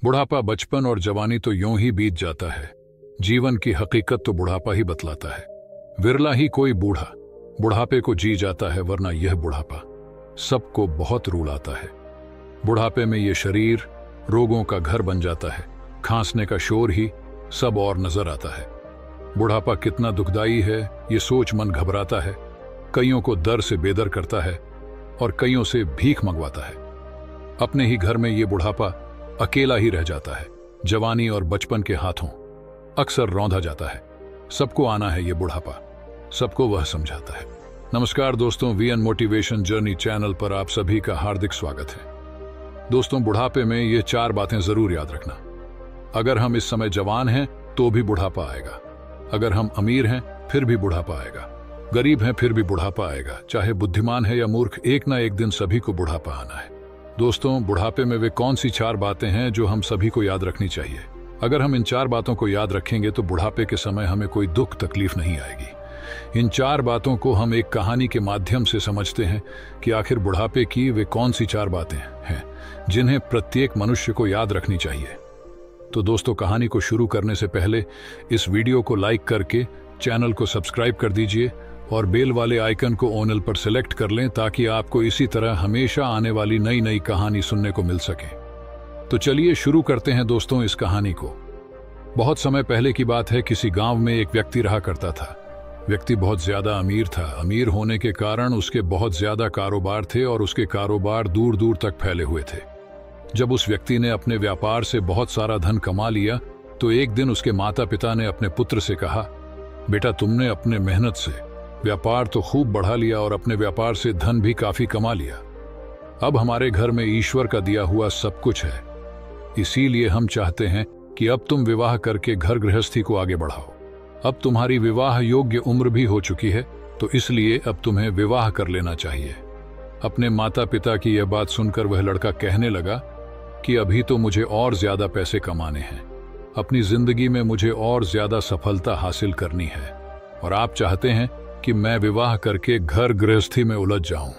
बुढ़ापा, बचपन और जवानी तो यूं ही बीत जाता है। जीवन की हकीकत तो बुढ़ापा ही बतलाता है। विरला ही कोई बूढ़ा बुढ़ापे को जी जाता है, वरना यह बुढ़ापा सबको बहुत रुलाता है। बुढ़ापे में ये शरीर रोगों का घर बन जाता है। खांसने का शोर ही सब और नजर आता है। बुढ़ापा कितना दुखदाई है, ये सोच मन घबराता है। कईयों को दर से बेदर करता है और कईयों से भीख मंगवाता है। अपने ही घर में ये बुढ़ापा अकेला ही रह जाता है। जवानी और बचपन के हाथों अक्सर रौंधा जाता है। सबको आना है ये बुढ़ापा, सबको वह समझाता है। नमस्कार दोस्तों, वीएन मोटिवेशन जर्नी चैनल पर आप सभी का हार्दिक स्वागत है। दोस्तों, बुढ़ापे में ये 4 बातें जरूर याद रखना। अगर हम इस समय जवान हैं तो भी बुढ़ापा आएगा। अगर हम अमीर हैं फिर भी बुढ़ापा आएगा। गरीब हैं फिर भी बुढ़ापा आएगा। चाहे बुद्धिमान है या मूर्ख, एक ना एक दिन सभी को बुढ़ापा आना है। दोस्तों, बुढ़ापे में वे कौन सी 4 बातें हैं जो हम सभी को याद रखनी चाहिए? अगर हम इन 4 बातों को याद रखेंगे तो बुढ़ापे के समय हमें कोई दुख तकलीफ नहीं आएगी। इन 4 बातों को हम एक कहानी के माध्यम से समझते हैं कि आखिर बुढ़ापे की वे कौन सी 4 बातें हैं जिन्हें प्रत्येक मनुष्य को याद रखनी चाहिए। तो दोस्तों, कहानी को शुरू करने से पहले इस वीडियो को लाइक करके चैनल को सब्सक्राइब कर दीजिए और बेल वाले आइकन को ऑल पर सेलेक्ट कर लें ताकि आपको इसी तरह हमेशा आने वाली नई नई कहानी सुनने को मिल सके। तो चलिए शुरू करते हैं दोस्तों इस कहानी को। बहुत समय पहले की बात है। किसी गांव में एक व्यक्ति रहा करता था। व्यक्ति बहुत ज्यादा अमीर था। अमीर होने के कारण उसके बहुत ज्यादा कारोबार थे और उसके कारोबार दूर दूर तक फैले हुए थे। जब उस व्यक्ति ने अपने व्यापार से बहुत सारा धन कमा लिया तो एक दिन उसके माता पिता ने अपने पुत्र से कहा, बेटा, तुमने अपने मेहनत से व्यापार तो खूब बढ़ा लिया और अपने व्यापार से धन भी काफी कमा लिया। अब हमारे घर में ईश्वर का दिया हुआ सब कुछ है। इसीलिए हम चाहते हैं कि अब तुम विवाह करके घर गृहस्थी को आगे बढ़ाओ। अब तुम्हारी विवाह योग्य उम्र भी हो चुकी है, तो इसलिए अब तुम्हें विवाह कर लेना चाहिए। अपने माता पिता की यह बात सुनकर वह लड़का कहने लगा कि अभी तो मुझे और ज्यादा पैसे कमाने हैं। अपनी जिंदगी में मुझे और ज्यादा सफलता हासिल करनी है और आप चाहते हैं कि मैं विवाह करके घर गृहस्थी में उलझ जाऊं।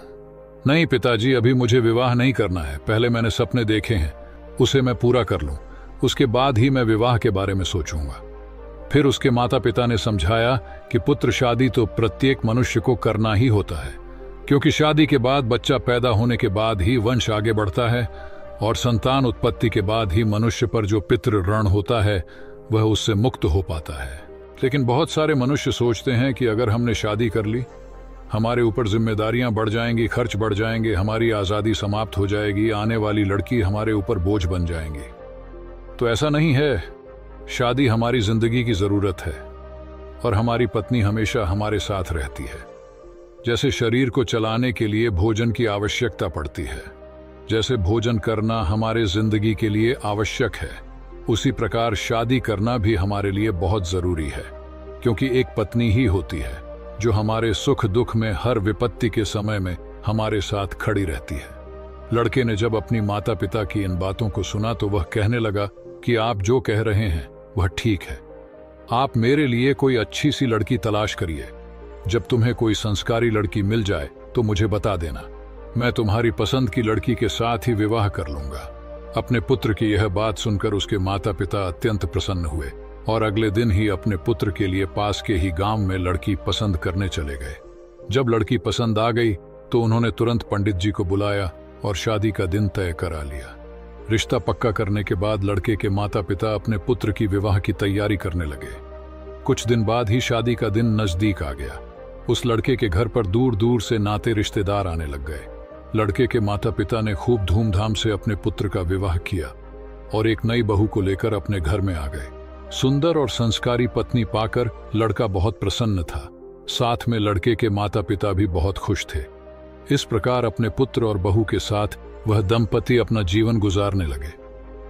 नहीं पिताजी, अभी मुझे विवाह नहीं करना है। पहले मैंने सपने देखे हैं, उसे मैं पूरा कर लूं, उसके बाद ही मैं विवाह के बारे में सोचूंगा। फिर उसके माता पिता ने समझाया कि पुत्र, शादी तो प्रत्येक मनुष्य को करना ही होता है, क्योंकि शादी के बाद, बच्चा पैदा होने के बाद ही वंश आगे बढ़ता है और संतान उत्पत्ति के बाद ही मनुष्य पर जो पितृ ऋण होता है वह उससे मुक्त हो पाता है। लेकिन बहुत सारे मनुष्य सोचते हैं कि अगर हमने शादी कर ली, हमारे ऊपर जिम्मेदारियां बढ़ जाएंगी, खर्च बढ़ जाएंगे, हमारी आज़ादी समाप्त हो जाएगी, आने वाली लड़की हमारे ऊपर बोझ बन जाएंगी। तो ऐसा नहीं है। शादी हमारी जिंदगी की जरूरत है और हमारी पत्नी हमेशा हमारे साथ रहती है। जैसे शरीर को चलाने के लिए भोजन की आवश्यकता पड़ती है, जैसे भोजन करना हमारे जिंदगी के लिए आवश्यक है, उसी प्रकार शादी करना भी हमारे लिए बहुत जरूरी है, क्योंकि एक पत्नी ही होती है जो हमारे सुख दुख में, हर विपत्ति के समय में हमारे साथ खड़ी रहती है। लड़के ने जब अपनी माता पिता की इन बातों को सुना तो वह कहने लगा कि आप जो कह रहे हैं वह ठीक है। आप मेरे लिए कोई अच्छी सी लड़की तलाश करिए। जब तुम्हें कोई संस्कारी लड़की मिल जाए तो मुझे बता देना। मैं तुम्हारी पसंद की लड़की के साथ ही विवाह कर लूंगा। अपने पुत्र की यह बात सुनकर उसके माता पिता अत्यंत प्रसन्न हुए और अगले दिन ही अपने पुत्र के लिए पास के ही गांव में लड़की पसंद करने चले गए। जब लड़की पसंद आ गई तो उन्होंने तुरंत पंडित जी को बुलाया और शादी का दिन तय करा लिया। रिश्ता पक्का करने के बाद लड़के के माता पिता अपने पुत्र की विवाह की तैयारी करने लगे। कुछ दिन बाद ही शादी का दिन नजदीक आ गया। उस लड़के के घर पर दूर दूर से नाते रिश्तेदार आने लग गए। लड़के के माता पिता ने खूब धूमधाम से अपने पुत्र का विवाह किया और एक नई बहू को लेकर अपने घर में आ गए। सुंदर और संस्कारी पत्नी पाकर लड़का बहुत प्रसन्न था। साथ में लड़के के माता पिता भी बहुत खुश थे। इस प्रकार अपने पुत्र और बहू के साथ वह दंपति अपना जीवन गुजारने लगे।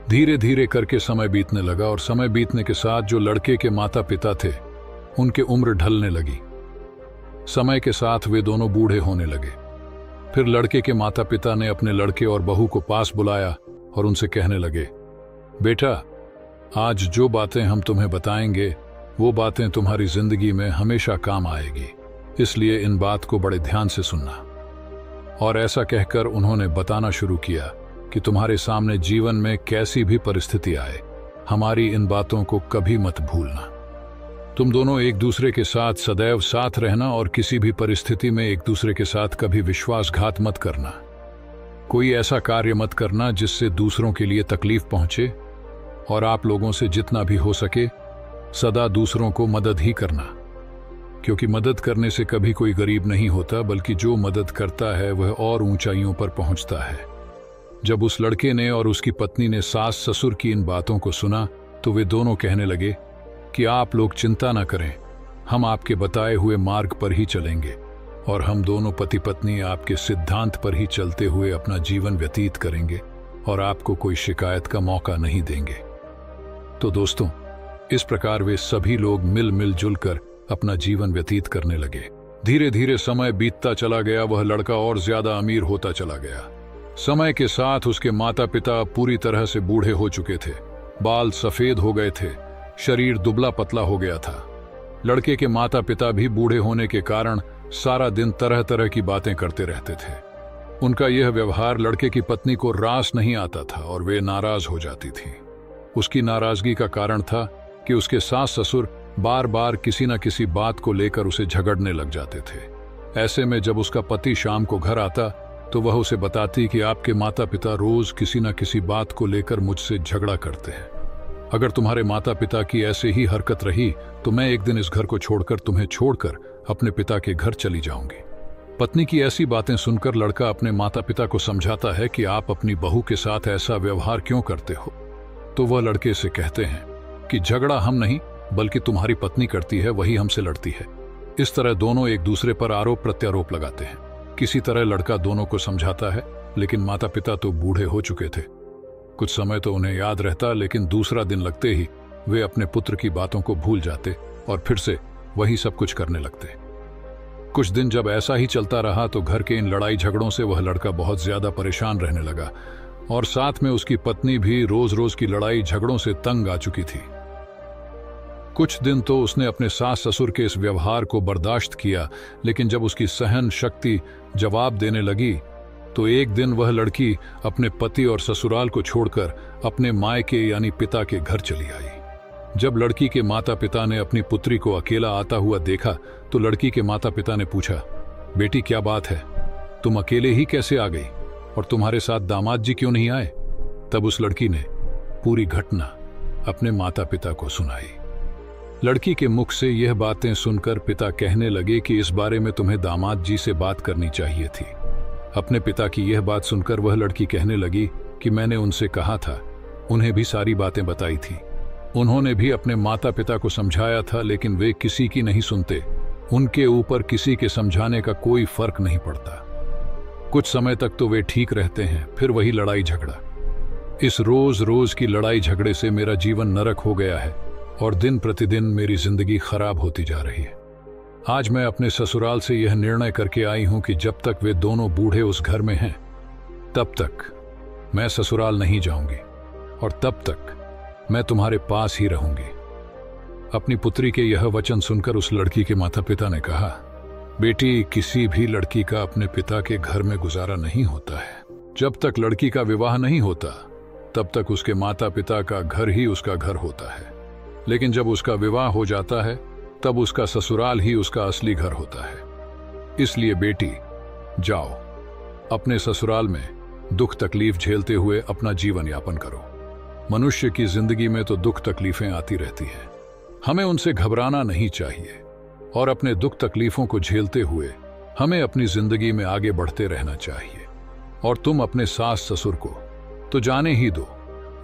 धीरे धीरे करके समय बीतने लगा और समय बीतने के साथ जो लड़के के माता पिता थे उनके उम्र ढलने लगी। समय के साथ वे दोनों बूढ़े होने लगे। फिर लड़के के माता पिता ने अपने लड़के और बहू को पास बुलाया और उनसे कहने लगे, बेटा, आज जो बातें हम तुम्हें बताएंगे वो बातें तुम्हारी जिंदगी में हमेशा काम आएगी, इसलिए इन बात को बड़े ध्यान से सुनना। और ऐसा कहकर उन्होंने बताना शुरू किया कि तुम्हारे सामने जीवन में कैसी भी परिस्थिति आए, हमारी इन बातों को कभी मत भूलना। तुम दोनों एक दूसरे के साथ सदैव साथ रहना और किसी भी परिस्थिति में एक दूसरे के साथ कभी विश्वासघात मत करना। कोई ऐसा कार्य मत करना जिससे दूसरों के लिए तकलीफ पहुंचे, और आप लोगों से जितना भी हो सके सदा दूसरों को मदद ही करना, क्योंकि मदद करने से कभी कोई गरीब नहीं होता, बल्कि जो मदद करता है वह और ऊंचाइयों पर पहुंचता है। जब उस लड़के ने और उसकी पत्नी ने सास ससुर की इन बातों को सुना तो वे दोनों कहने लगे कि आप लोग चिंता न करें, हम आपके बताए हुए मार्ग पर ही चलेंगे और हम दोनों पति पत्नी आपके सिद्धांत पर ही चलते हुए अपना जीवन व्यतीत करेंगे और आपको कोई शिकायत का मौका नहीं देंगे। तो दोस्तों, इस प्रकार वे सभी लोग मिल जुल कर अपना जीवन व्यतीत करने लगे। धीरे धीरे समय बीतता चला गया, वह लड़का और ज्यादा अमीर होता चला गया। समय के साथ उसके माता पिता पूरी तरह से बूढ़े हो चुके थे, बाल सफेद हो गए थे, शरीर दुबला पतला हो गया था। लड़के के माता पिता भी बूढ़े होने के कारण सारा दिन तरह तरह की बातें करते रहते थे। उनका यह व्यवहार लड़के की पत्नी को रास नहीं आता था और वे नाराज हो जाती थी। उसकी नाराजगी का कारण था कि उसके सास ससुर बार बार किसी न किसी बात को लेकर उसे झगड़ने लग जाते थे। ऐसे में जब उसका पति शाम को घर आता तो वह उसे बताती कि आपके माता पिता रोज किसी न किसी बात को लेकर मुझसे झगड़ा करते हैं। अगर तुम्हारे माता पिता की ऐसे ही हरकत रही तो मैं एक दिन इस घर को छोड़कर तुम्हें छोड़कर अपने पिता के घर चली जाऊंगी। पत्नी की ऐसी बातें सुनकर लड़का अपने माता पिता को समझाता है कि आप अपनी बहू के साथ ऐसा व्यवहार क्यों करते हो। तो वह लड़के से कहते हैं कि झगड़ा हम नहीं बल्कि तुम्हारी पत्नी करती है, वही हमसे लड़ती है। इस तरह दोनों एक दूसरे पर आरोप प्रत्यारोप लगाते हैं। किसी तरह लड़का दोनों को समझाता है, लेकिन माता पिता तो बूढ़े हो चुके थे। कुछ समय तो उन्हें याद रहता, लेकिन दूसरा दिन लगते ही वे अपने पुत्र की बातों को भूल जाते और फिर से वही सब कुछ करने लगते। कुछ दिन जब ऐसा ही चलता रहा तो घर के इन लड़ाई झगड़ों से वह लड़का बहुत ज्यादा परेशान रहने लगा और साथ में उसकी पत्नी भी रोज रोज की लड़ाई झगड़ों से तंग आ चुकी थी। कुछ दिन तो उसने अपने सास ससुर के इस व्यवहार को बर्दाश्त किया, लेकिन जब उसकी सहन शक्ति जवाब देने लगी तो एक दिन वह लड़की अपने पति और ससुराल को छोड़कर अपने मायके यानी पिता के घर चली आई। जब लड़की के माता पिता ने अपनी पुत्री को अकेला आता हुआ देखा तो लड़की के माता पिता ने पूछा, बेटी क्या बात है, तुम अकेले ही कैसे आ गई और तुम्हारे साथ दामाद जी क्यों नहीं आए? तब उस लड़की ने पूरी घटना अपने माता पिता को सुनाई। लड़की के मुख से यह बातें सुनकर पिता कहने लगे कि इस बारे में तुम्हें दामाद जी से बात करनी चाहिए थी। अपने पिता की यह बात सुनकर वह लड़की कहने लगी कि मैंने उनसे कहा था, उन्हें भी सारी बातें बताई थी, उन्होंने भी अपने माता पिता को समझाया था, लेकिन वे किसी की नहीं सुनते। उनके ऊपर किसी के समझाने का कोई फर्क नहीं पड़ता। कुछ समय तक तो वे ठीक रहते हैं, फिर वही लड़ाई झगड़ा। इस रोज रोज की लड़ाई झगड़े से मेरा जीवन नरक हो गया है और दिन प्रतिदिन मेरी जिंदगी खराब होती जा रही है। आज मैं अपने ससुराल से यह निर्णय करके आई हूं कि जब तक वे दोनों बूढ़े उस घर में हैं तब तक मैं ससुराल नहीं जाऊंगी और तब तक मैं तुम्हारे पास ही रहूंगी। अपनी पुत्री के यह वचन सुनकर उस लड़की के माता पिता ने कहा, बेटी, किसी भी लड़की का अपने पिता के घर में गुजारा नहीं होता है। जब तक लड़की का विवाह नहीं होता तब तक उसके माता पिता का घर ही उसका घर होता है, लेकिन जब उसका विवाह हो जाता है तब उसका ससुराल ही उसका असली घर होता है। इसलिए बेटी, जाओ अपने ससुराल में दुख तकलीफ झेलते हुए अपना जीवन यापन करो। मनुष्य की जिंदगी में तो दुख तकलीफें आती रहती हैं, हमें उनसे घबराना नहीं चाहिए और अपने दुख तकलीफों को झेलते हुए हमें अपनी जिंदगी में आगे बढ़ते रहना चाहिए। और तुम अपने सास ससुर को तो जाने ही दो,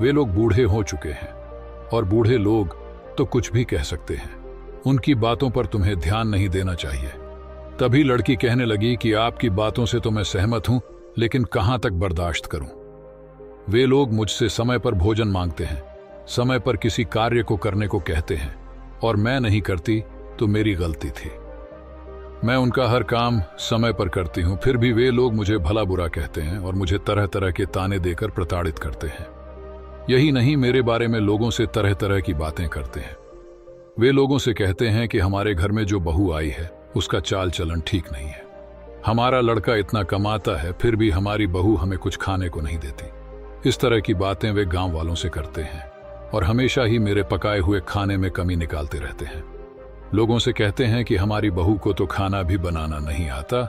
वे लोग बूढ़े हो चुके हैं और बूढ़े लोग तो कुछ भी कह सकते हैं, उनकी बातों पर तुम्हें ध्यान नहीं देना चाहिए। तभी लड़की कहने लगी कि आपकी बातों से तो मैं सहमत हूं, लेकिन कहां तक बर्दाश्त करूं। वे लोग मुझसे समय पर भोजन मांगते हैं, समय पर किसी कार्य को करने को कहते हैं और मैं नहीं करती तो मेरी गलती थी। मैं उनका हर काम समय पर करती हूं, फिर भी वे लोग मुझे भला बुरा कहते हैं और मुझे तरह तरह के ताने देकर प्रताड़ित करते हैं। यही नहीं, मेरे बारे में लोगों से तरह तरह की बातें करते हैं। वे लोगों से कहते हैं कि हमारे घर में जो बहू आई है उसका चाल चलन ठीक नहीं है, हमारा लड़का इतना कमाता है फिर भी हमारी बहू हमें कुछ खाने को नहीं देती। इस तरह की बातें वे गांव वालों से करते हैं और हमेशा ही मेरे पकाए हुए खाने में कमी निकालते रहते हैं। लोगों से कहते हैं कि हमारी बहू को तो खाना भी बनाना नहीं आता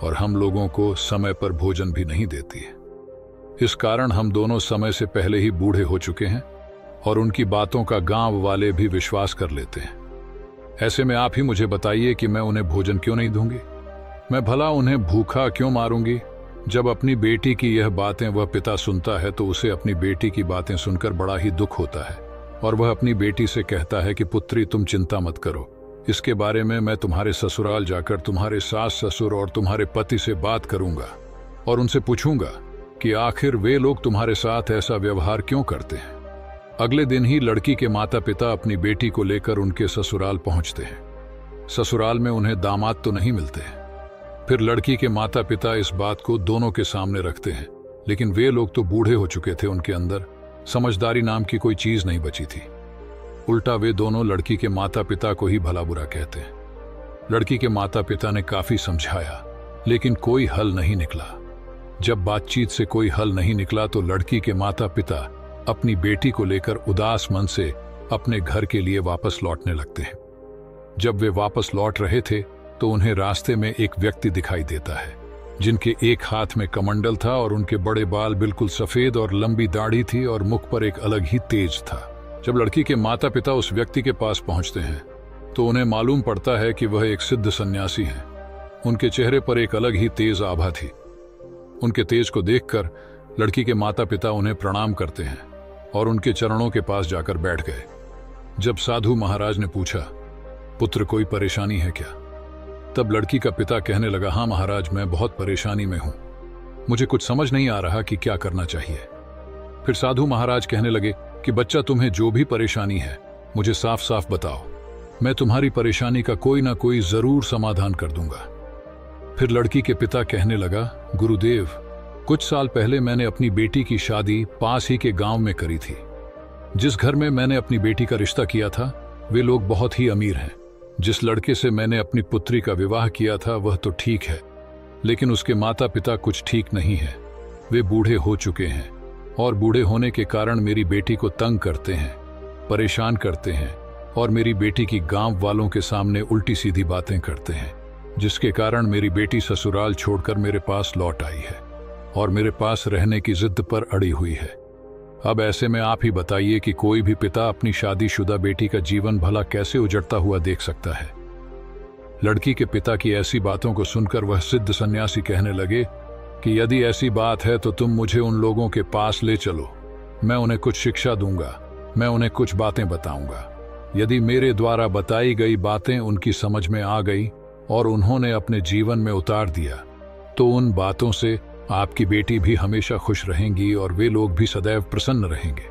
और हम लोगों को समय पर भोजन भी नहीं देती है। इस कारण हम दोनों समय से पहले ही बूढ़े हो चुके हैं और उनकी बातों का गांव वाले भी विश्वास कर लेते हैं। ऐसे में आप ही मुझे बताइए कि मैं उन्हें भोजन क्यों नहीं दूंगी? मैं भला उन्हें भूखा क्यों मारूंगी? जब अपनी बेटी की यह बातें वह पिता सुनता है तो उसे अपनी बेटी की बातें सुनकर बड़ा ही दुख होता है और वह अपनी बेटी से कहता है कि पुत्री, तुम चिंता मत करो, इसके बारे में मैं तुम्हारे ससुराल जाकर तुम्हारे सास ससुर और तुम्हारे पति से बात करूंगा और उनसे पूछूंगा कि आखिर वे लोग तुम्हारे साथ ऐसा व्यवहार क्यों करते हैं। अगले दिन ही लड़की के माता पिता अपनी बेटी को लेकर उनके ससुराल पहुंचते हैं। ससुराल में उन्हें दामाद तो नहीं मिलते हैं। फिर लड़की के माता पिता इस बात को दोनों के सामने रखते हैं, लेकिन वे लोग तो बूढ़े हो चुके थे, उनके अंदर समझदारी नाम की कोई चीज नहीं बची थी। उल्टा वे दोनों लड़की के माता पिता को ही भला बुरा कहते हैं। लड़की के माता पिता ने काफी समझाया, लेकिन कोई हल नहीं निकला। जब बातचीत से कोई हल नहीं निकला तो लड़की के माता पिता अपनी बेटी को लेकर उदास मन से अपने घर के लिए वापस लौटने लगते हैं। जब वे वापस लौट रहे थे तो उन्हें रास्ते में एक व्यक्ति दिखाई देता है जिनके एक हाथ में कमंडल था और उनके बड़े बाल बिल्कुल सफेद और लंबी दाढ़ी थी और मुख पर एक अलग ही तेज था। जब लड़की के माता पिता उस व्यक्ति के पास पहुंचते हैं तो उन्हें मालूम पड़ता है कि वह एक सिद्ध सन्यासी हैं। उनके चेहरे पर एक अलग ही तेज आभा थी। उनके तेज को देखकर लड़की के माता पिता उन्हें प्रणाम करते हैं और उनके चरणों के पास जाकर बैठ गए। जब साधु महाराज ने पूछा, पुत्र कोई परेशानी है क्या? तब लड़की का पिता कहने लगा, हाँ महाराज, मैं बहुत परेशानी में हूं, मुझे कुछ समझ नहीं आ रहा कि क्या करना चाहिए। फिर साधु महाराज कहने लगे कि बच्चा, तुम्हें जो भी परेशानी है मुझे साफ साफ बताओ, मैं तुम्हारी परेशानी का कोई ना कोई जरूर समाधान कर दूंगा। फिर लड़की के पिता कहने लगा, गुरुदेव, कुछ साल पहले मैंने अपनी बेटी की शादी पास ही के गांव में करी थी। जिस घर में मैंने अपनी बेटी का रिश्ता किया था वे लोग बहुत ही अमीर हैं। जिस लड़के से मैंने अपनी पुत्री का विवाह किया था वह तो ठीक है, लेकिन उसके माता पिता कुछ ठीक नहीं है। वे बूढ़े हो चुके हैं और बूढ़े होने के कारण मेरी बेटी को तंग करते हैं, परेशान करते हैं और मेरी बेटी की गांव वालों के सामने उल्टी सीधी बातें करते हैं, जिसके कारण मेरी बेटी ससुराल छोड़कर मेरे पास लौट आई है और मेरे पास रहने की जिद पर अड़ी हुई है। अब ऐसे में आप ही बताइए कि कोई भी पिता अपनी शादीशुदा बेटी का जीवन भला कैसे उजड़ता हुआ देख सकता है। लड़की के पिता की ऐसी बातों को सुनकर वह सिद्ध सन्यासी कहने लगे कि यदि ऐसी बात है तो तुम मुझे उन लोगों के पास ले चलो, मैं उन्हें कुछ शिक्षा दूंगा, मैं उन्हें कुछ बातें बताऊंगा। यदि मेरे द्वारा बताई गई बातें उनकी समझ में आ गई और उन्होंने अपने जीवन में उतार दिया तो उन बातों से आपकी बेटी भी हमेशा खुश रहेंगी और वे लोग भी सदैव प्रसन्न रहेंगे,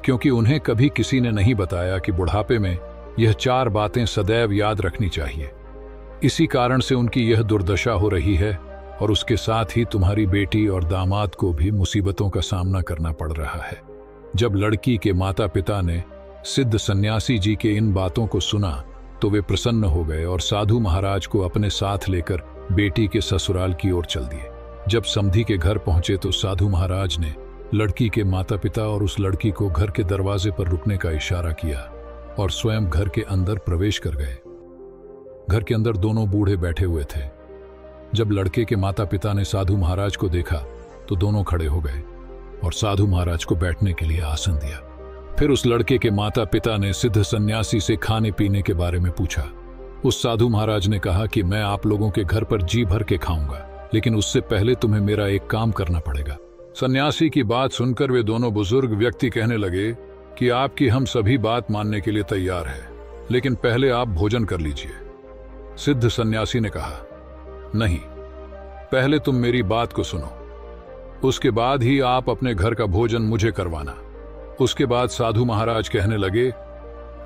क्योंकि उन्हें कभी किसी ने नहीं बताया कि बुढ़ापे में यह 4 बातें सदैव याद रखनी चाहिए। इसी कारण से उनकी यह दुर्दशा हो रही है और उसके साथ ही तुम्हारी बेटी और दामाद को भी मुसीबतों का सामना करना पड़ रहा है। जब लड़की के माता पिता ने सिद्ध सन्यासी जी के इन बातों को सुना तो वे प्रसन्न हो गए और साधु महाराज को अपने साथ लेकर बेटी के ससुराल की ओर चल दिए। जब समधी के घर पहुंचे तो साधु महाराज ने लड़की के माता पिता और उस लड़की को घर के दरवाजे पर रुकने का इशारा किया और स्वयं घर के अंदर प्रवेश कर गए। घर के अंदर दोनों बूढ़े बैठे हुए थे। जब लड़के के माता पिता ने साधु महाराज को देखा तो दोनों खड़े हो गए और साधु महाराज को बैठने के लिए आसन दिया। फिर उस लड़के के माता पिता ने सिद्ध सन्यासी से खाने पीने के बारे में पूछा। उस साधु महाराज ने कहा कि मैं आप लोगों के घर पर जी भर के खाऊंगा, लेकिन उससे पहले तुम्हें मेरा एक काम करना पड़ेगा। सन्यासी की बात सुनकर वे दोनों बुजुर्ग व्यक्ति कहने लगे कि आपकी हम सभी बात मानने के लिए तैयार है, लेकिन पहले आप भोजन कर लीजिए। सिद्ध सन्यासी ने कहा, नहीं, पहले तुम मेरी बात को सुनो, उसके बाद ही आप अपने घर का भोजन मुझे करवाना। उसके बाद साधु महाराज कहने लगे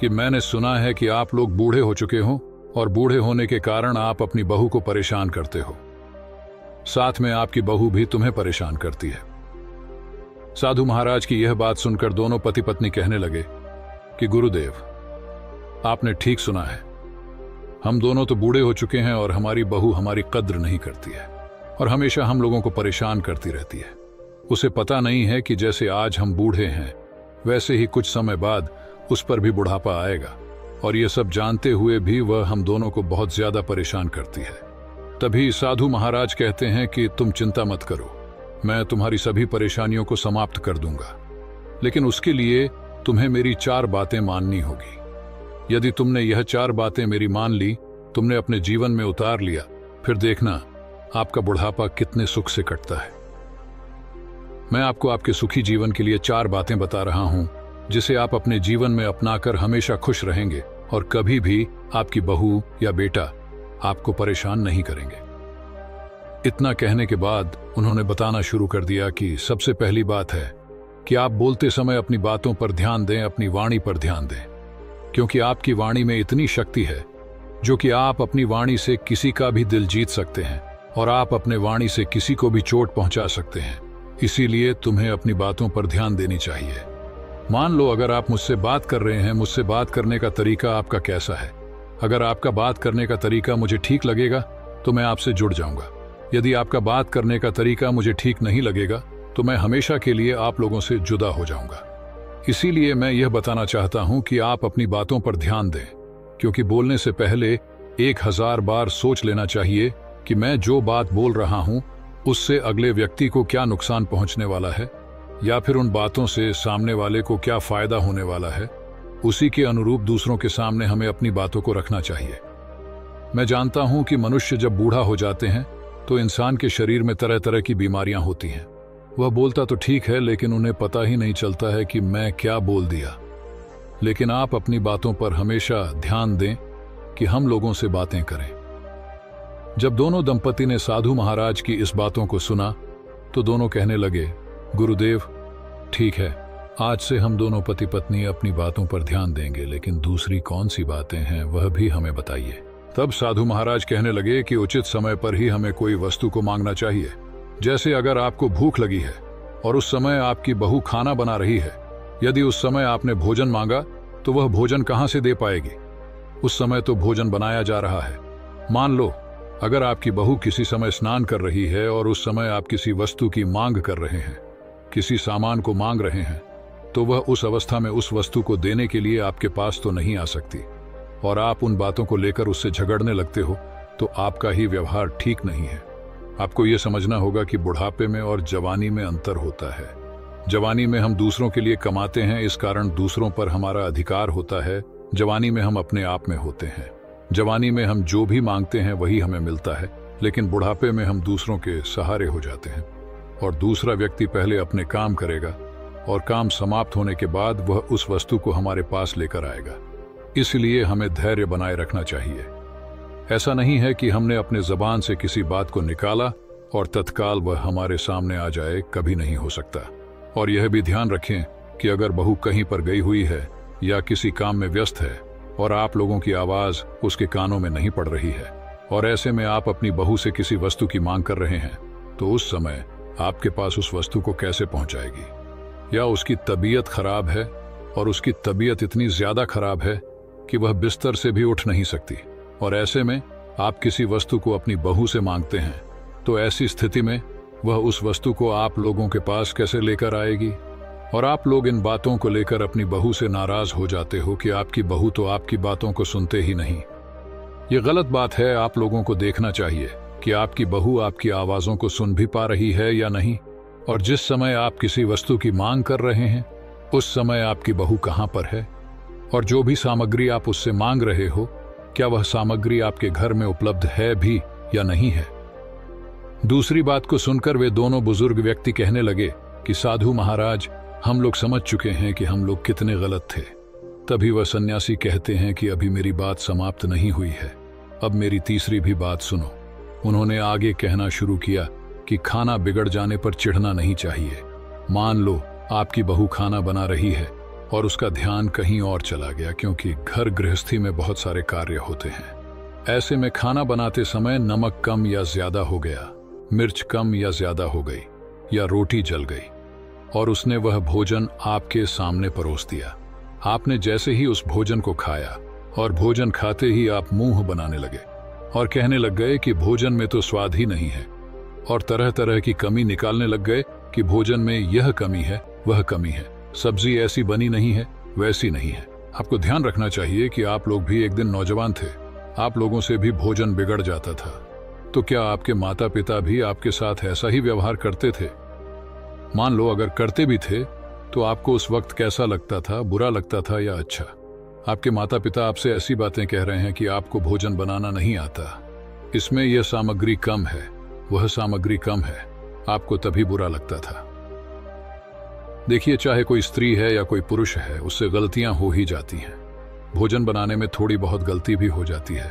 कि मैंने सुना है कि आप लोग बूढ़े हो चुके हो और बूढ़े होने के कारण आप अपनी बहू को परेशान करते हो, साथ में आपकी बहू भी तुम्हें परेशान करती है। साधु महाराज की यह बात सुनकर दोनों पति पत्नी कहने लगे कि गुरुदेव, आपने ठीक सुना है, हम दोनों तो बूढ़े हो चुके हैं और हमारी बहू हमारी कद्र नहीं करती है और हमेशा हम लोगों को परेशान करती रहती है। उसे पता नहीं है कि जैसे आज हम बूढ़े हैं वैसे ही कुछ समय बाद उस पर भी बुढ़ापा आएगा, और ये सब जानते हुए भी वह हम दोनों को बहुत ज्यादा परेशान करती है। तभी साधु महाराज कहते हैं कि तुम चिंता मत करो, मैं तुम्हारी सभी परेशानियों को समाप्त कर दूंगा, लेकिन उसके लिए तुम्हें मेरी 4 बातें माननी होगी। यदि तुमने यह 4 बातें मेरी मान ली, तुमने अपने जीवन में उतार लिया, फिर देखना आपका बुढ़ापा कितने सुख से कटता है। मैं आपको आपके सुखी जीवन के लिए 4 बातें बता रहा हूं, जिसे आप अपने जीवन में अपनाकर हमेशा खुश रहेंगे और कभी भी आपकी बहू या बेटा आपको परेशान नहीं करेंगे। इतना कहने के बाद उन्होंने बताना शुरू कर दिया कि सबसे पहली बात है कि आप बोलते समय अपनी बातों पर ध्यान दें, अपनी वाणी पर ध्यान दें, क्योंकि आपकी वाणी में इतनी शक्ति है जो कि आप अपनी वाणी से किसी का भी दिल जीत सकते हैं और आप अपने वाणी से किसी को भी चोट पहुंचा सकते हैं। इसीलिए तुम्हें अपनी बातों पर ध्यान देनी चाहिए। मान लो अगर आप मुझसे बात कर रहे हैं, मुझसे बात करने का तरीका आपका कैसा है? अगर आपका बात करने का तरीका मुझे ठीक लगेगा तो मैं आपसे जुड़ जाऊंगा। यदि आपका बात करने का तरीका मुझे ठीक नहीं लगेगा तो मैं हमेशा के लिए आप लोगों से जुदा हो जाऊंगा। इसीलिए मैं यह बताना चाहता हूं कि आप अपनी बातों पर ध्यान दें, क्योंकि बोलने से पहले 1000 बार सोच लेना चाहिए कि मैं जो बात बोल रहा हूं उससे अगले व्यक्ति को क्या नुकसान पहुंचने वाला है, या फिर उन बातों से सामने वाले को क्या फायदा होने वाला है। उसी के अनुरूप दूसरों के सामने हमें अपनी बातों को रखना चाहिए। मैं जानता हूं कि मनुष्य जब बूढ़ा हो जाते हैं तो इंसान के शरीर में तरह तरह की बीमारियां होती हैं। वह बोलता तो ठीक है, लेकिन उन्हें पता ही नहीं चलता है कि मैं क्या बोल दिया। लेकिन आप अपनी बातों पर हमेशा ध्यान दें कि हम लोगों से बातें करें। जब दोनों दंपति ने साधु महाराज की इस बातों को सुना तो दोनों कहने लगे, गुरुदेव ठीक है, आज से हम दोनों पति पत्नी अपनी बातों पर ध्यान देंगे, लेकिन दूसरी कौन सी बातें हैं वह भी हमें बताइए। तब साधु महाराज कहने लगे कि उचित समय पर ही हमें कोई वस्तु को मांगना चाहिए। जैसे अगर आपको भूख लगी है और उस समय आपकी बहू खाना बना रही है, यदि उस समय आपने भोजन मांगा तो वह भोजन कहां से दे पाएगी? उस समय तो भोजन बनाया जा रहा है। मान लो अगर आपकी बहू किसी समय स्नान कर रही है और उस समय आप किसी वस्तु की मांग कर रहे हैं, किसी सामान को मांग रहे हैं, तो वह उस अवस्था में उस वस्तु को देने के लिए आपके पास तो नहीं आ सकती, और आप उन बातों को लेकर उससे झगड़ने लगते हो, तो आपका ही व्यवहार ठीक नहीं है। आपको यह समझना होगा कि बुढ़ापे में और जवानी में अंतर होता है। जवानी में हम दूसरों के लिए कमाते हैं, इस कारण दूसरों पर हमारा अधिकार होता है। जवानी में हम अपने आप में होते हैं। जवानी में हम जो भी मांगते हैं वही हमें मिलता है, लेकिन बुढ़ापे में हम दूसरों के सहारे हो जाते हैं और दूसरा व्यक्ति पहले अपने काम करेगा और काम समाप्त होने के बाद वह उस वस्तु को हमारे पास लेकर आएगा। इसलिए हमें धैर्य बनाए रखना चाहिए। ऐसा नहीं है कि हमने अपने जबान से किसी बात को निकाला और तत्काल वह हमारे सामने आ जाए, कभी नहीं हो सकता। और यह भी ध्यान रखें कि अगर बहू कहीं पर गई हुई है या किसी काम में व्यस्त है और आप लोगों की आवाज उसके कानों में नहीं पड़ रही है और ऐसे में आप अपनी बहू से किसी वस्तु की मांग कर रहे हैं, तो उस समय आपके पास उस वस्तु को कैसे पहुंचाएगी? या उसकी तबीयत खराब है और उसकी तबीयत इतनी ज्यादा खराब है कि वह बिस्तर से भी उठ नहीं सकती, और ऐसे में आप किसी वस्तु को अपनी बहू से मांगते हैं, तो ऐसी स्थिति में वह उस वस्तु को आप लोगों के पास कैसे लेकर आएगी? और आप लोग इन बातों को लेकर अपनी बहू से नाराज हो जाते हो कि आपकी बहू तो आपकी बातों को सुनते ही नहीं। ये गलत बात है। आप लोगों को देखना चाहिए कि आपकी बहू आपकी आवाजों को सुन भी पा रही है या नहीं, और जिस समय आप किसी वस्तु की मांग कर रहे हैं उस समय आपकी बहू कहां पर है, और जो भी सामग्री आप उससे मांग रहे हो क्या वह सामग्री आपके घर में उपलब्ध है भी या नहीं है। दूसरी बात को सुनकर वे दोनों बुजुर्ग व्यक्ति कहने लगे कि साधु महाराज, हम लोग समझ चुके हैं कि हम लोग कितने गलत थे। तभी वह सन्यासी कहते हैं कि अभी मेरी बात समाप्त नहीं हुई है, अब मेरी तीसरी भी बात सुनो। उन्होंने आगे कहना शुरू किया कि खाना बिगड़ जाने पर चिढ़ना नहीं चाहिए। मान लो आपकी बहू खाना बना रही है और उसका ध्यान कहीं और चला गया, क्योंकि घर गृहस्थी में बहुत सारे कार्य होते हैं। ऐसे में खाना बनाते समय नमक कम या ज्यादा हो गया, मिर्च कम या ज्यादा हो गई, या रोटी जल गई और उसने वह भोजन आपके सामने परोस दिया। आपने जैसे ही उस भोजन को खाया और भोजन खाते ही आप मुंह बनाने लगे और कहने लग गए कि भोजन में तो स्वाद ही नहीं है, और तरह तरह की कमी निकालने लग गए कि भोजन में यह कमी है, वह कमी है, सब्जी ऐसी बनी नहीं है, वैसी नहीं है। आपको ध्यान रखना चाहिए कि आप लोग भी एक दिन नौजवान थे, आप लोगों से भी भोजन बिगड़ जाता था। तो क्या आपके माता पिता भी आपके साथ ऐसा ही व्यवहार करते थे? मान लो अगर करते भी थे तो आपको उस वक्त कैसा लगता था, बुरा लगता था या अच्छा? आपके माता पिता आपसे ऐसी बातें कह रहे हैं कि आपको भोजन बनाना नहीं आता, इसमें यह सामग्री कम है, वह सामग्री कम है, आपको तभी बुरा लगता था। देखिए, चाहे कोई स्त्री है या कोई पुरुष है, उससे गलतियां हो ही जाती हैं। भोजन बनाने में थोड़ी बहुत गलती भी हो जाती है,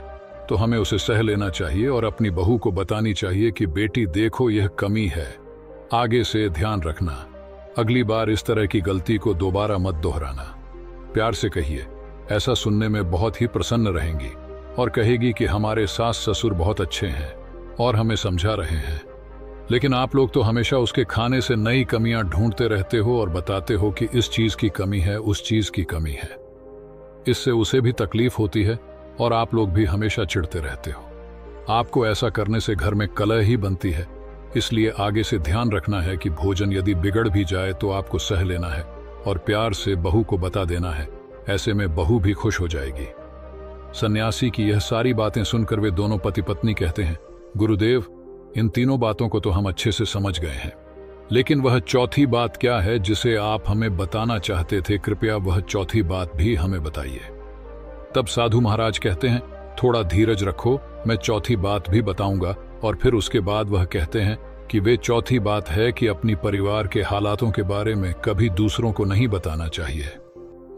तो हमें उसे सह लेना चाहिए और अपनी बहू को बतानी चाहिए कि बेटी देखो, यह कमी है, आगे से ध्यान रखना, अगली बार इस तरह की गलती को दोबारा मत दोहराना। प्यार से कहिए, ऐसा सुनने में बहुत ही प्रसन्न रहेंगी और कहेगी कि हमारे सास ससुर बहुत अच्छे हैं और हमें समझा रहे हैं। लेकिन आप लोग तो हमेशा उसके खाने से नई कमियां ढूंढते रहते हो और बताते हो कि इस चीज की कमी है, उस चीज की कमी है। इससे उसे भी तकलीफ होती है और आप लोग भी हमेशा चिढ़ते रहते हो। आपको ऐसा करने से घर में कलह ही बनती है। इसलिए आगे से ध्यान रखना है कि भोजन यदि बिगड़ भी जाए तो आपको सह लेना है और प्यार से बहू को बता देना है। ऐसे में बहू भी खुश हो जाएगी। सन्यासी की यह सारी बातें सुनकर वे दोनों पति पत्नी कहते हैं, गुरुदेव, इन तीनों बातों को तो हम अच्छे से समझ गए हैं, लेकिन वह चौथी बात क्या है जिसे आप हमें बताना चाहते थे? कृपया वह चौथी बात भी हमें बताइए। तब साधु महाराज कहते हैं, थोड़ा धीरज रखो, मैं चौथी बात भी बताऊंगा। और फिर उसके बाद वह कहते हैं कि वे चौथी बात है कि अपनी परिवार के हालातों के बारे में कभी दूसरों को नहीं बताना चाहिए।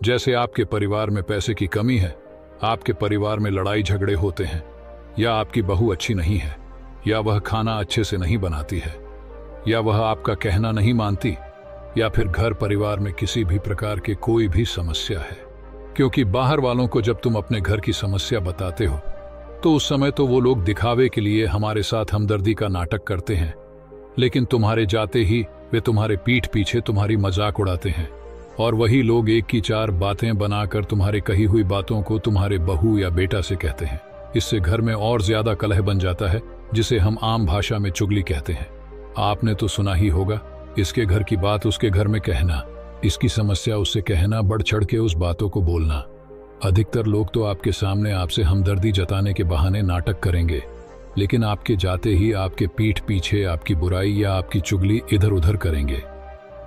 जैसे आपके परिवार में पैसे की कमी है, आपके परिवार में लड़ाई झगड़े होते हैं, या आपकी बहू अच्छी नहीं है, या वह खाना अच्छे से नहीं बनाती है, या वह आपका कहना नहीं मानती, या फिर घर परिवार में किसी भी प्रकार के कोई भी समस्या है। क्योंकि बाहर वालों को जब तुम अपने घर की समस्या बताते हो तो उस समय तो वो लोग दिखावे के लिए हमारे साथ हमदर्दी का नाटक करते हैं, लेकिन तुम्हारे जाते ही वे तुम्हारे पीठ पीछे तुम्हारी मजाक उड़ाते हैं और वही लोग एक की चार बातें बनाकर तुम्हारे कही हुई बातों को तुम्हारे बहू या बेटा से कहते हैं। इससे घर में और ज्यादा कलह बन जाता है, जिसे हम आम भाषा में चुगली कहते हैं। आपने तो सुना ही होगा, इसके घर की बात उसके घर में कहना, इसकी समस्या उससे कहना, बढ़ चढ़ के उस बातों को बोलना। अधिकतर लोग तो आपके सामने आपसे हमदर्दी जताने के बहाने नाटक करेंगे, लेकिन आपके जाते ही आपके पीठ पीछे आपकी बुराई या आपकी चुगली इधर उधर करेंगे।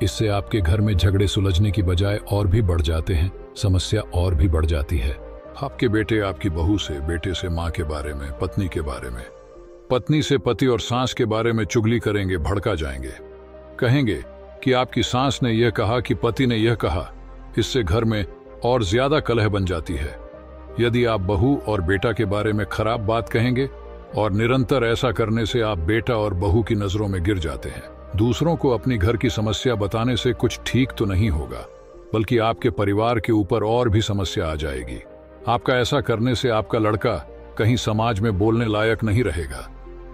इससे आपके घर में झगड़े सुलझने की बजाय और भी बढ़ जाते हैं, समस्या और भी बढ़ जाती है। आपके बेटे आपकी बहू से, बेटे से माँ के बारे में, पत्नी के बारे में, पत्नी से पति और सास के बारे में चुगली करेंगे, भड़का जाएंगे। कहेंगे कि आपकी सास ने यह कहा कि पति ने यह कहा। इससे घर में और ज्यादा कलह बन जाती है। यदि आप बहू और बेटा के बारे में खराब बात कहेंगे और निरंतर ऐसा करने से आप बेटा और बहू की नजरों में गिर जाते हैं। दूसरों को अपनी घर की समस्या बताने से कुछ ठीक तो नहीं होगा, बल्कि आपके परिवार के ऊपर और भी समस्या आ जाएगी। आपका ऐसा करने से आपका लड़का कहीं समाज में बोलने लायक नहीं रहेगा।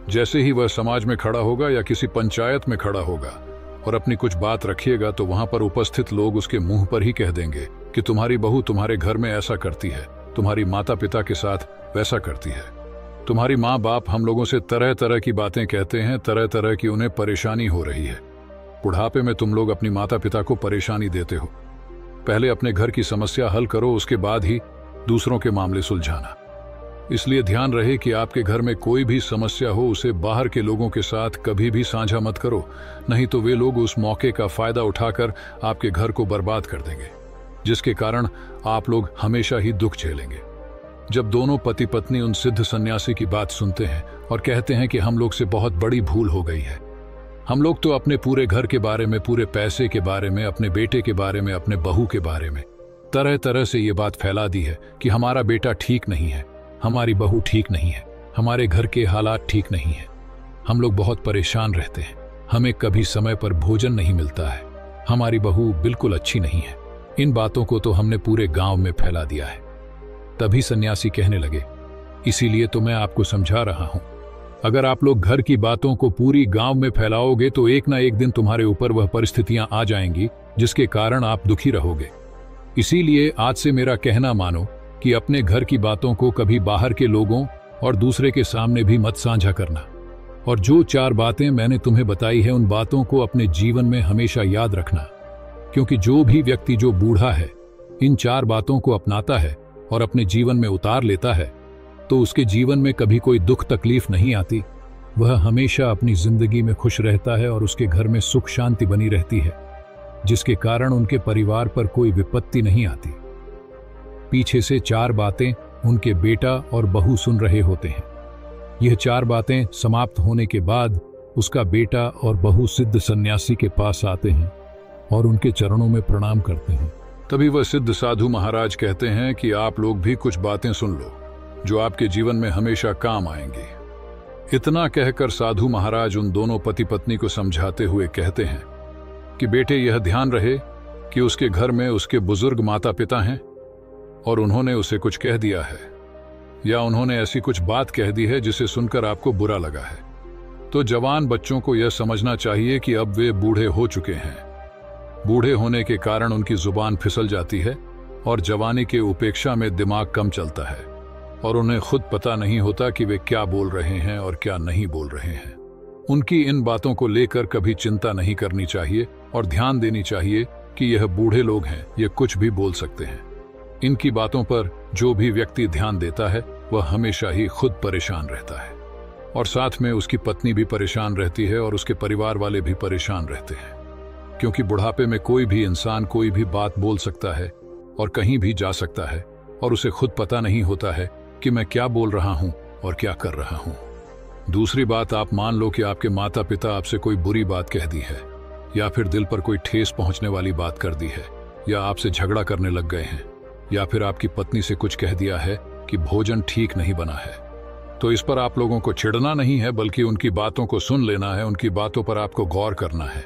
जैसे ही वह समाज में खड़ा होगा या किसी पंचायत में खड़ा होगा और अपनी कुछ बात रखिएगा, तो वहां पर उपस्थित लोग उसके मुंह पर ही कह देंगे कि तुम्हारी बहू तुम्हारे घर में ऐसा करती है, तुम्हारी माता पिता के साथ वैसा करती है, तुम्हारी माँ बाप हम लोगों से तरह तरह की बातें कहते हैं, तरह तरह की उन्हें परेशानी हो रही है। बुढ़ापे में तुम लोग अपनी माता पिता को परेशानी देते हो। पहले अपने घर की समस्या हल करो, उसके बाद ही दूसरों के मामले सुलझाना। इसलिए ध्यान रहे कि आपके घर में कोई भी समस्या हो, उसे बाहर के लोगों के साथ कभी भी साझा मत करो, नहीं तो वे लोग उस मौके का फायदा उठाकर आपके घर को बर्बाद कर देंगे, जिसके कारण आप लोग हमेशा ही दुख झेलेंगे। जब दोनों पति पत्नी उन सिद्ध सन्यासी की बात सुनते हैं और कहते हैं कि हम लोग से बहुत बड़ी भूल हो गई है, हम लोग तो अपने पूरे घर के बारे में, पूरे पैसे के बारे में, अपने बेटे के बारे में, अपने बहू के बारे में तरह तरह से ये बात फैला दी है कि हमारा बेटा ठीक नहीं है, हमारी बहू ठीक नहीं है, हमारे घर के हालात ठीक नहीं है, हम लोग बहुत परेशान रहते हैं, हमें कभी समय पर भोजन नहीं मिलता है, हमारी बहू बिल्कुल अच्छी नहीं है। इन बातों को तो हमने पूरे गांव में फैला दिया है। तभी सन्यासी कहने लगे, इसीलिए तो मैं आपको समझा रहा हूं, अगर आप लोग घर की बातों को पूरी गांव में फैलाओगे तो एक ना एक दिन तुम्हारे ऊपर वह परिस्थितियां आ जाएंगी जिसके कारण आप दुखी रहोगे। इसीलिए आज से मेरा कहना मानो कि अपने घर की बातों को कभी बाहर के लोगों और दूसरे के सामने भी मत साझा करना। और जो 4 बातें मैंने तुम्हें बताई है उन बातों को अपने जीवन में हमेशा याद रखना, क्योंकि जो भी व्यक्ति जो बूढ़ा है इन 4 बातों को अपनाता है और अपने जीवन में उतार लेता है तो उसके जीवन में कभी कोई दुख तकलीफ नहीं आती। वह हमेशा अपनी जिंदगी में खुश रहता है और उसके घर में सुख शांति बनी रहती है, जिसके कारण उनके परिवार पर कोई विपत्ति नहीं आती। पीछे से 4 बातें उनके बेटा और बहू सुन रहे होते हैं। यह 4 बातें समाप्त होने के बाद उसका बेटा और बहू सिद्ध सन्यासी के पास आते हैं और उनके चरणों में प्रणाम करते हैं। तभी वह सिद्ध साधु महाराज कहते हैं कि आप लोग भी कुछ बातें सुन लो जो आपके जीवन में हमेशा काम आएंगी। इतना कहकर साधु महाराज उन दोनों पति पत्नी को समझाते हुए कहते हैं कि बेटे, यह ध्यान रहे कि उसके घर में उसके बुजुर्ग माता पिता हैं और उन्होंने उसे कुछ कह दिया है या उन्होंने ऐसी कुछ बात कह दी है जिसे सुनकर आपको बुरा लगा है, तो जवान बच्चों को यह समझना चाहिए कि अब वे बूढ़े हो चुके हैं। बूढ़े होने के कारण उनकी जुबान फिसल जाती है और जवानी के उपेक्षा में दिमाग कम चलता है और उन्हें खुद पता नहीं होता कि वे क्या बोल रहे हैं और क्या नहीं बोल रहे हैं। उनकी इन बातों को लेकर कभी चिंता नहीं करनी चाहिए और ध्यान देनी चाहिए कि यह बूढ़े लोग हैं, ये कुछ भी बोल सकते हैं। इनकी बातों पर जो भी व्यक्ति ध्यान देता है वह हमेशा ही खुद परेशान रहता है और साथ में उसकी पत्नी भी परेशान रहती है और उसके परिवार वाले भी परेशान रहते हैं, क्योंकि बुढ़ापे में कोई भी इंसान कोई भी बात बोल सकता है और कहीं भी जा सकता है और उसे खुद पता नहीं होता है कि मैं क्या बोल रहा हूं और क्या कर रहा हूं। दूसरी बात, आप मान लो कि आपके माता पिता आपसे कोई बुरी बात कह दी है या फिर दिल पर कोई ठेस पहुंचने वाली बात कर दी है या आपसे झगड़ा करने लग गए हैं या फिर आपकी पत्नी से कुछ कह दिया है कि भोजन ठीक नहीं बना है, तो इस पर आप लोगों को चिढ़ना नहीं है बल्कि उनकी बातों को सुन लेना है। उनकी बातों पर आपको गौर करना है।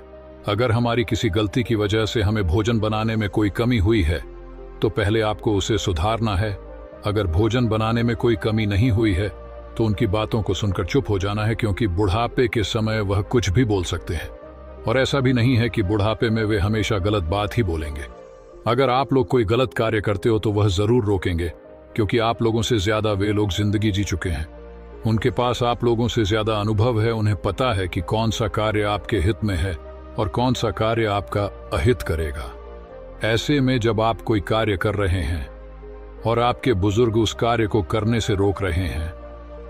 अगर हमारी किसी गलती की वजह से हमें भोजन बनाने में कोई कमी हुई है तो पहले आपको उसे सुधारना है। अगर भोजन बनाने में कोई कमी नहीं हुई है तो उनकी बातों को सुनकर चुप हो जाना है, क्योंकि बुढ़ापे के समय वह कुछ भी बोल सकते हैं और ऐसा भी नहीं है कि बुढ़ापे में वे हमेशा गलत बात ही बोलेंगे। अगर आप लोग कोई गलत कार्य करते हो तो वह जरूर रोकेंगे, क्योंकि आप लोगों से ज्यादा वे लोग जिंदगी जी चुके हैं। उनके पास आप लोगों से ज्यादा अनुभव है। उन्हें पता है कि कौन सा कार्य आपके हित में है और कौन सा कार्य आपका अहित करेगा। ऐसे में जब आप कोई कार्य कर रहे हैं और आपके बुजुर्ग उस कार्य को करने से रोक रहे हैं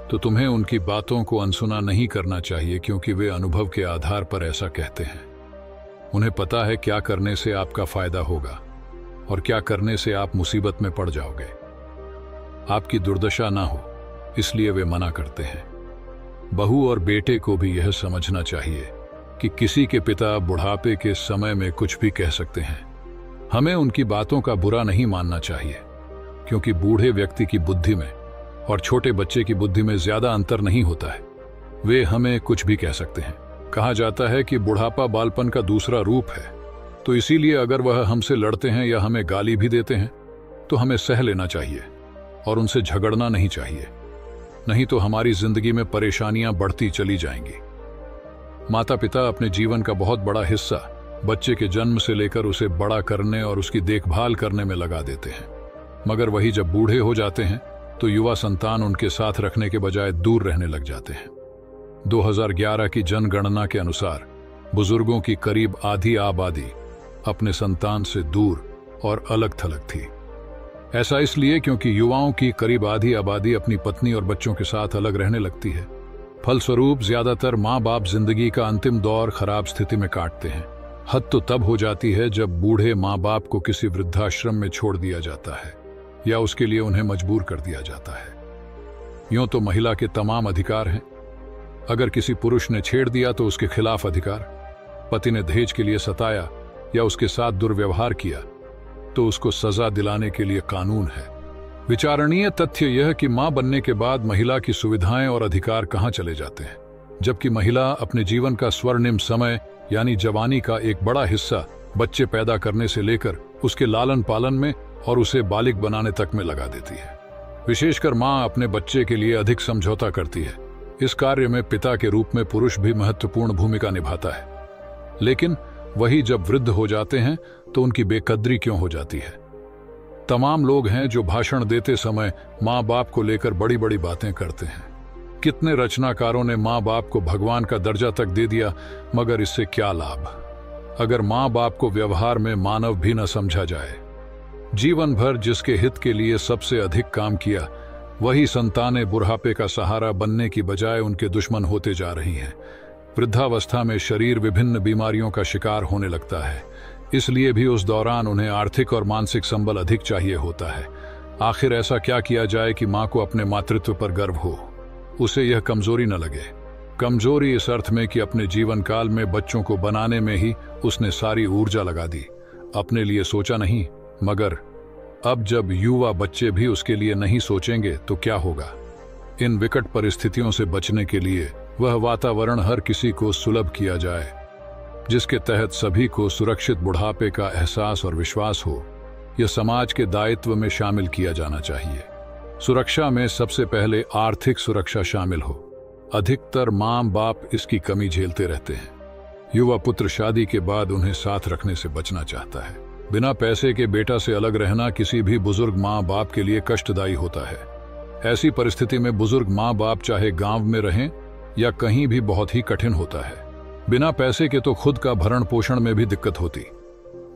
तो तुम्हें उनकी बातों को अनसुना नहीं करना चाहिए, क्योंकि वे अनुभव के आधार पर ऐसा कहते हैं। उन्हें पता है क्या करने से आपका फायदा होगा और क्या करने से आप मुसीबत में पड़ जाओगे, आपकी दुर्दशा ना हो, इसलिए वे मना करते हैं। बहू और बेटे को भी यह समझना चाहिए कि किसी के पिता बुढ़ापे के समय में कुछ भी कह सकते हैं। हमें उनकी बातों का बुरा नहीं मानना चाहिए, क्योंकि बूढ़े व्यक्ति की बुद्धि में और छोटे बच्चे की बुद्धि में ज्यादा अंतर नहीं होता है। वे हमें कुछ भी कह सकते हैं। कहा जाता है कि बुढ़ापा बालपन का दूसरा रूप है, तो इसीलिए अगर वह हमसे लड़ते हैं या हमें गाली भी देते हैं तो हमें सह लेना चाहिए और उनसे झगड़ना नहीं चाहिए, नहीं तो हमारी जिंदगी में परेशानियां बढ़ती चली जाएंगी। माता पिता अपने जीवन का बहुत बड़ा हिस्सा बच्चे के जन्म से लेकर उसे बड़ा करने और उसकी देखभाल करने में लगा देते हैं, मगर वही जब बूढ़े हो जाते हैं तो युवा संतान उनके साथ रखने के बजाय दूर रहने लग जाते हैं। 2011 की जनगणना के अनुसार बुजुर्गों की करीब आधी आबादी अपने संतान से दूर और अलग थलग थी। ऐसा इसलिए क्योंकि युवाओं की करीब आधी आबादी अपनी पत्नी और बच्चों के साथ अलग रहने लगती है। फलस्वरूप ज्यादातर माँ बाप जिंदगी का अंतिम दौर खराब स्थिति में काटते हैं। हद तो तब हो जाती है जब बूढ़े माँ बाप को किसी वृद्धाश्रम में छोड़ दिया जाता है या उसके लिए उन्हें मजबूर कर दिया जाता है। यूं तो महिला के तमाम अधिकार हैं। अगर किसी पुरुष ने छेड़ दिया तो उसके खिलाफ अधिकार, पति ने दहेज के लिए सताया या उसके साथ दुर्व्यवहार किया तो उसको सजा दिलाने के लिए कानून है। विचारणीय तथ्य यह कि मां बनने के बाद महिला की सुविधाएं और अधिकार कहां चले जाते हैं, जबकि महिला अपने जीवन का स्वर्णिम समय यानी जवानी का एक बड़ा हिस्सा बच्चे पैदा करने से लेकर उसके लालन पालन में और उसे बालिग बनाने तक में लगा देती है। विशेषकर मां अपने बच्चे के लिए अधिक समझौता करती है। इस कार्य में पिता के रूप में पुरुष भी महत्वपूर्ण भूमिका निभाता है, लेकिन वही जब वृद्ध हो जाते हैं तो उनकी बेकदरी क्यों हो जाती है। तमाम लोग हैं जो भाषण देते समय माँ बाप को लेकर बड़ी बड़ी बातें करते हैं, कितने रचनाकारों ने माँ बाप को भगवान का दर्जा तक दे दिया, मगर इससे क्या लाभ अगर माँ बाप को व्यवहार में मानव भी न समझा जाए। जीवन भर जिसके हित के लिए सबसे अधिक काम किया, वही संतानें बुढ़ापे का सहारा बनने की बजाय उनके दुश्मन होते जा रही हैं। वृद्धावस्था में शरीर विभिन्न बीमारियों का शिकार होने लगता है, इसलिए भी उस दौरान उन्हें आर्थिक और मानसिक संबल अधिक चाहिए होता है। आखिर ऐसा क्या किया जाए कि माँ को अपने मातृत्व पर गर्व हो, उसे यह कमजोरी न लगे। कमजोरी इस अर्थ में कि अपने जीवन काल में बच्चों को बनाने में ही उसने सारी ऊर्जा लगा दी, अपने लिए सोचा नहीं। मगर अब जब युवा बच्चे भी उसके लिए नहीं सोचेंगे तो क्या होगा। इन विकट परिस्थितियों से बचने के लिए वह वातावरण हर किसी को सुलभ किया जाए, जिसके तहत सभी को सुरक्षित बुढ़ापे का एहसास और विश्वास हो। यह समाज के दायित्व में शामिल किया जाना चाहिए। सुरक्षा में सबसे पहले आर्थिक सुरक्षा शामिल हो। अधिकतर माँ बाप इसकी कमी झेलते रहते हैं। युवा पुत्र शादी के बाद उन्हें साथ रखने से बचना चाहता है। बिना पैसे के बेटा से अलग रहना किसी भी बुजुर्ग माँ बाप के लिए कष्टदायी होता है। ऐसी परिस्थिति में बुजुर्ग माँ बाप चाहे गांव में रहें या कहीं भी बहुत ही कठिन होता है। बिना पैसे के तो खुद का भरण पोषण में भी दिक्कत होती।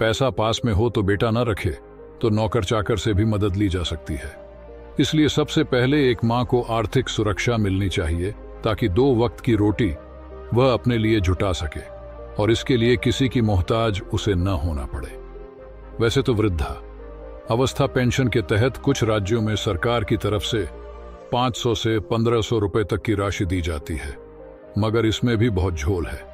पैसा पास में हो तो बेटा न रखे तो नौकर चाकर से भी मदद ली जा सकती है। इसलिए सबसे पहले एक माँ को आर्थिक सुरक्षा मिलनी चाहिए, ताकि 2 वक्त की रोटी वह अपने लिए जुटा सके और इसके लिए किसी की मोहताज उसे न होना पड़े। वैसे तो वृद्धा अवस्था पेंशन के तहत कुछ राज्यों में सरकार की तरफ से 500 से 1500 रुपए तक की राशि दी जाती है, मगर इसमें भी बहुत झोल है।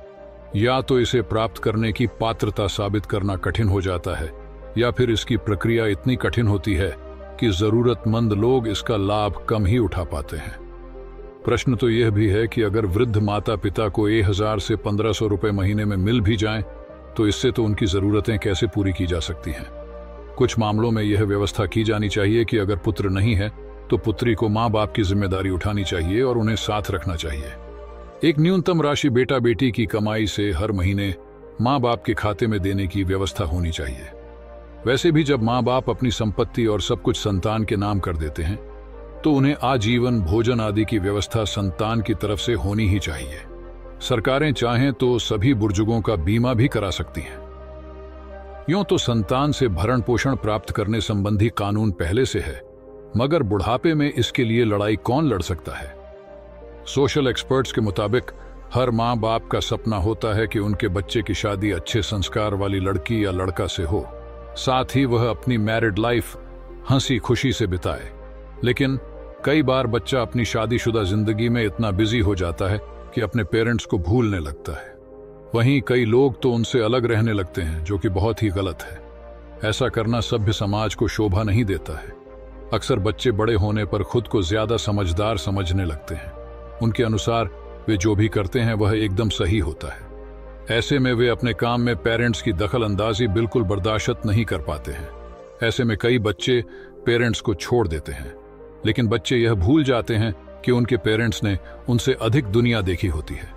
या तो इसे प्राप्त करने की पात्रता साबित करना कठिन हो जाता है, या फिर इसकी प्रक्रिया इतनी कठिन होती है कि जरूरतमंद लोग इसका लाभ कम ही उठा पाते हैं। प्रश्न तो यह भी है कि अगर वृद्ध माता पिता को 1000 से 1500 रुपए महीने में मिल भी जाएं, तो इससे तो उनकी जरूरतें कैसे पूरी की जा सकती हैं। कुछ मामलों में यह व्यवस्था की जानी चाहिए कि अगर पुत्र नहीं है तो पुत्री को माँ बाप की जिम्मेदारी उठानी चाहिए और उन्हें साथ रखना चाहिए। एक न्यूनतम राशि बेटा बेटी की कमाई से हर महीने माँ बाप के खाते में देने की व्यवस्था होनी चाहिए। वैसे भी जब माँ बाप अपनी संपत्ति और सब कुछ संतान के नाम कर देते हैं, तो उन्हें आजीवन भोजन आदि की व्यवस्था संतान की तरफ से होनी ही चाहिए। सरकारें चाहें तो सभी बुजुर्गों का बीमा भी करा सकती हैं। यूं तो संतान से भरण पोषण प्राप्त करने संबंधी कानून पहले से है, मगर बुढ़ापे में इसके लिए लड़ाई कौन लड़ सकता है। सोशल एक्सपर्ट्स के मुताबिक हर माँ बाप का सपना होता है कि उनके बच्चे की शादी अच्छे संस्कार वाली लड़की या लड़का से हो, साथ ही वह अपनी मैरिड लाइफ हंसी खुशी से बिताए। लेकिन कई बार बच्चा अपनी शादीशुदा जिंदगी में इतना बिजी हो जाता है कि अपने पेरेंट्स को भूलने लगता है। वहीं कई लोग तो उनसे अलग रहने लगते हैं, जो कि बहुत ही गलत है। ऐसा करना सभ्य समाज को शोभा नहीं देता है। अक्सर बच्चे बड़े होने पर खुद को ज्यादा समझदार समझने लगते हैं। उनके अनुसार वे जो भी करते हैं वह एकदम सही होता है। ऐसे में वे अपने काम में पेरेंट्स की दखल अंदाजी बिल्कुल बर्दाश्त नहीं कर पाते हैं। ऐसे में कई बच्चे पेरेंट्स को छोड़ देते हैं, लेकिन बच्चे यह भूल जाते हैं कि उनके पेरेंट्स ने उनसे अधिक दुनिया देखी होती है।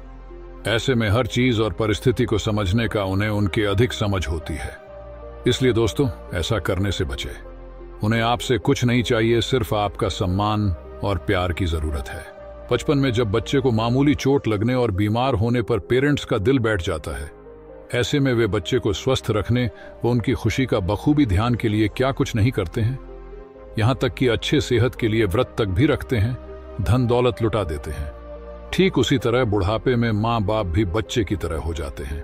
ऐसे में हर चीज और परिस्थिति को समझने का उन्हें उनके अधिक समझ होती है। इसलिए दोस्तों, ऐसा करने से बचे। उन्हें आपसे कुछ नहीं चाहिए, सिर्फ आपका सम्मान और प्यार की जरूरत है। बचपन में जब बच्चे को मामूली चोट लगने और बीमार होने पर पेरेंट्स का दिल बैठ जाता है। ऐसे में वे बच्चे को स्वस्थ रखने व उनकी खुशी का बखूबी ध्यान के लिए क्या कुछ नहीं करते हैं। यहाँ तक कि अच्छे सेहत के लिए व्रत तक भी रखते हैं, धन दौलत लुटा देते हैं। ठीक उसी तरह बुढ़ापे में माँ बाप भी बच्चे की तरह हो जाते हैं।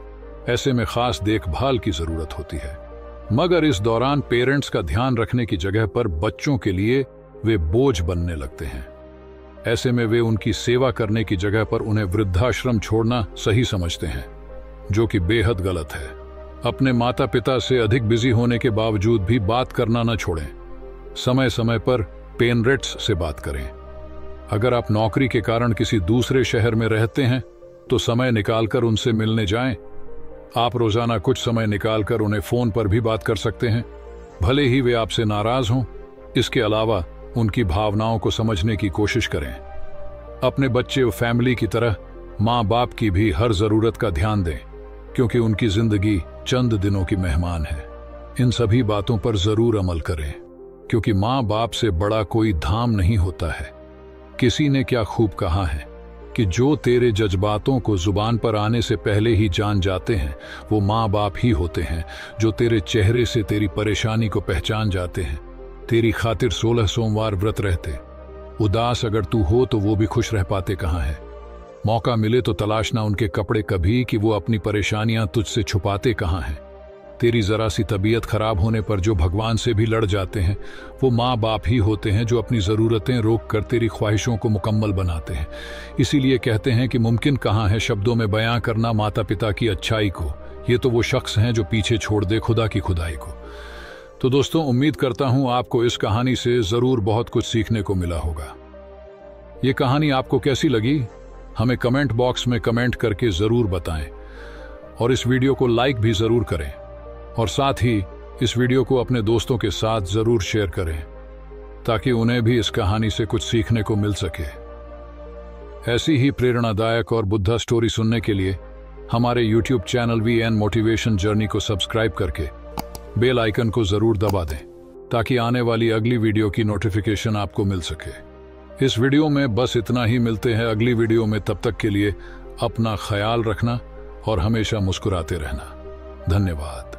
ऐसे में खास देखभाल की जरूरत होती है, मगर इस दौरान पेरेंट्स का ध्यान रखने की जगह पर बच्चों के लिए वे बोझ बनने लगते हैं। ऐसे में वे उनकी सेवा करने की जगह पर उन्हें वृद्धाश्रम छोड़ना सही समझते हैं, जो कि बेहद गलत है। अपने माता पिता से अधिक बिजी होने के बावजूद भी बात करना न छोड़ें। समय समय पर पेरेंट्स से बात करें। अगर आप नौकरी के कारण किसी दूसरे शहर में रहते हैं तो समय निकालकर उनसे मिलने जाएं। आप रोजाना कुछ समय निकालकर उन्हें फोन पर भी बात कर सकते हैं, भले ही वे आपसे नाराज हों। इसके अलावा उनकी भावनाओं को समझने की कोशिश करें। अपने बच्चे और फैमिली की तरह माँ बाप की भी हर जरूरत का ध्यान दें, क्योंकि उनकी जिंदगी चंद दिनों की मेहमान है। इन सभी बातों पर जरूर अमल करें, क्योंकि माँ बाप से बड़ा कोई धाम नहीं होता है। किसी ने क्या खूब कहा है कि जो तेरे जज्बातों को जुबान पर आने से पहले ही जान जाते हैं वो माँ बाप ही होते हैं, जो तेरे चेहरे से तेरी परेशानी को पहचान जाते हैं। तेरी खातिर 16 सोमवार व्रत रहते, उदास अगर तू हो तो वो भी खुश रह पाते कहाँ है। मौका मिले तो तलाशना उनके कपड़े कभी कि वो अपनी परेशानियां तुझसे छुपाते कहाँ हैं। तेरी जरा सी तबीयत खराब होने पर जो भगवान से भी लड़ जाते हैं वो माँ बाप ही होते हैं, जो अपनी ज़रूरतें रोक कर तेरी ख्वाहिशों को मुकम्मल बनाते हैं। इसीलिए कहते हैं कि मुमकिन कहाँ है शब्दों में बयां करना माता पिता की अच्छाई को। ये तो वो शख्स हैं जो पीछे छोड़ दे खुदा की खुदाई को। तो दोस्तों, उम्मीद करता हूँ आपको इस कहानी से ज़रूर बहुत कुछ सीखने को मिला होगा। ये कहानी आपको कैसी लगी हमें कमेंट बॉक्स में कमेंट करके ज़रूर बताएं, और इस वीडियो को लाइक भी ज़रूर करें, और साथ ही इस वीडियो को अपने दोस्तों के साथ ज़रूर शेयर करें ताकि उन्हें भी इस कहानी से कुछ सीखने को मिल सके। ऐसी ही प्रेरणादायक और बुद्धा स्टोरी सुनने के लिए हमारे YouTube channel VN motivation journey को सब्सक्राइब करके बेल आइकन को ज़रूर दबा दें ताकि आने वाली अगली वीडियो की नोटिफिकेशन आपको मिल सके। इस वीडियो में बस इतना ही, मिलते हैं अगली वीडियो में। तब तक के लिए अपना ख्याल रखना और हमेशा मुस्कुराते रहना। धन्यवाद।